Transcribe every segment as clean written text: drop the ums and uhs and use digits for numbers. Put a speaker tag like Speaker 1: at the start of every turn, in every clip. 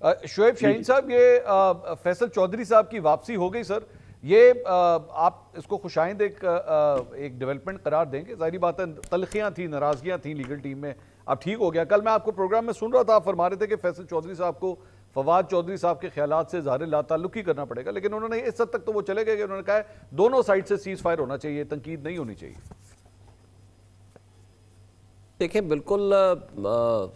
Speaker 1: शुएब शाहीन साहब, ये फैसल चौधरी साहब की वापसी हो गई सर, ये आप इसको खुशाइंद एक डेवलपमेंट करार देंगे? जाहिर बात है तलखियां थी, नाराजगियां थी लीगल टीम में, अब ठीक हो गया। कल मैं आपको प्रोग्राम में सुन रहा था, आप फरमा रहे थे कि फैसल चौधरी साहब को फवाद चौधरी साहब के ख्यालात से ज़ाहिर लाताल्लुक ही करना पड़ेगा, लेकिन उन्होंने इस हद तक तो वो चले गए कि उन्होंने कहा है दोनों साइड से सीज फायर होना चाहिए, तनकीद नहीं होनी चाहिए।
Speaker 2: देखिए, बिल्कुल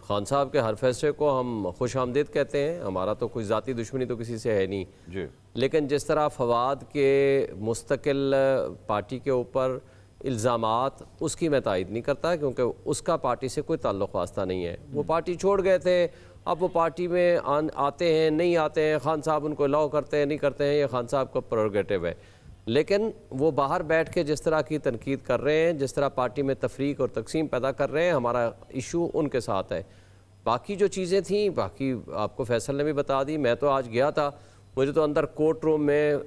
Speaker 2: खान साहब के हर फैसले को हम खुश आमदीद कहते हैं, हमारा तो कोई ज़ाती दुश्मनी तो किसी से है नहीं जी। लेकिन जिस तरह फवाद के मुस्तकिल पार्टी के ऊपर इल्ज़ामात, उसकी मैं तायद नहीं करता, क्योंकि उसका पार्टी से कोई ताल्लुक़ वास्ता नहीं है। वो पार्टी छोड़ गए थे, अब वो पार्टी में आते हैं नहीं आते हैं, खान साहब उनको अलाउ करते हैं नहीं करते हैं, ये खान साहब का प्रोरोगेटिव है। लेकिन वो बाहर बैठ के जिस तरह की तनकीद कर रहे हैं, जिस तरह पार्टी में तफरीक और तकसीम पैदा कर रहे हैं, हमारा इशू उनके साथ है। बाकी जो चीज़ें थी, बाकी आपको फैसल ने भी बता दी। मैं तो आज गया था, मुझे तो अंदर कोर्ट रूम में,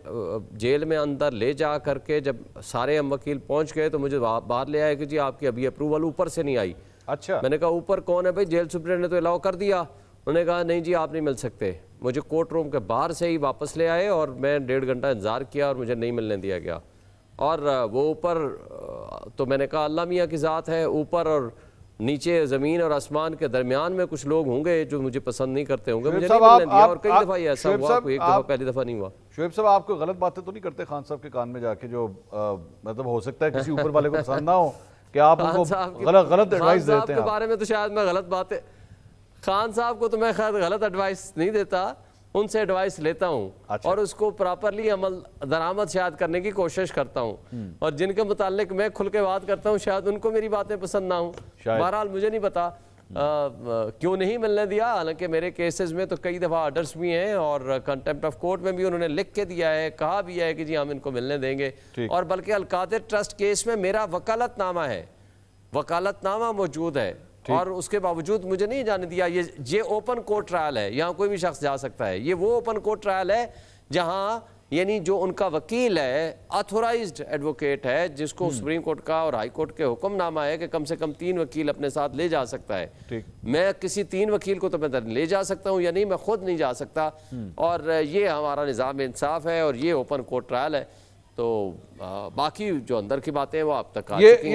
Speaker 2: जेल में अंदर ले जा करके जब सारे हम वकील पहुंच गए तो मुझे बाहर ले आए कि जी आपकी अभी अप्रूवल ऊपर से नहीं आई। अच्छा, मैंने कहा ऊपर कौन है भाई? जेल सुप्रीडेंट ने तो अलाउ कर दिया। उन्होंने कहा नहीं जी आप नहीं मिल सकते। मुझे कोर्ट रूम के बाहर से ही वापस ले आए और मैं 1.5 घंटा इंतज़ार किया और मुझे नहीं मिलने दिया गया। और वो ऊपर तो मैंने कहा अल्लाह मियाँ की ज़ात है, ऊपर और नीचे ज़मीन और आसमान के दरमियान में कुछ लोग होंगे जो मुझे पसंद नहीं करते होंगे, मुझे नहीं मिलने दिया। और कई दफ़ा ये ऐसा हुआ, कोई एक दफ़ा पहली दफ़ा नहीं हुआ।
Speaker 1: शुएब साहब, आप कोई गलत बातें तो नहीं करते खान साहब के कान में जाके, जो मतलब हो सकता है किसी ऊपर वाले को पसंद ना हो कि आप उनको गलत एडवाइस देते हैं?
Speaker 2: बारे में तो शायद मैं गलत बातें, खान साहब को तो मैं खैर गलत एडवाइस नहीं देता, उनसे एडवाइस लेता हूँ। अच्छा। और उसको प्रॉपरली अमल दरामद शायद करने की कोशिश करता हूँ, और जिनके मुतालिक मैं खुल के बात करता हूँ शायद उनको मेरी बातें पसंद ना हो। बहरहाल मुझे नहीं पता क्यों नहीं मिलने दिया, हालांकि मेरे केसेस में तो कई दफ़ा ऑर्डर्स भी हैं और कंटेम्प्ट ऑफ कोर्ट में भी उन्होंने लिख के दिया है, कहा भी है कि जी हम इनको मिलने देंगे। और बल्कि अलकादिर ट्रस्ट केस में मेरा वकालतनामा है, वकालतनामा मौजूद है, और उसके बावजूद मुझे नहीं जाने दिया। ये ओपन कोर्ट ट्रायल है, यहाँ कोई भी शख्स जा सकता है। ये वो ओपन कोर्ट ट्रायल है जहाँ यानी जो उनका वकील है, ऑथोराइज्ड एडवोकेट है, जिसको सुप्रीम कोर्ट का और हाई कोर्ट के हुक्मनामा है कि कम से कम 3 वकील अपने साथ ले जा सकता है। मैं किसी 3 वकील को तो मैं ले जा सकता हूँ या नहीं, मैं खुद नहीं जा सकता। और ये हमारा निज़ाम इंसाफ है और ये ओपन कोर्ट ट्रायल है। तो बाकी जो अंदर की बातें हैं वो आप तक आ चुकी हैं।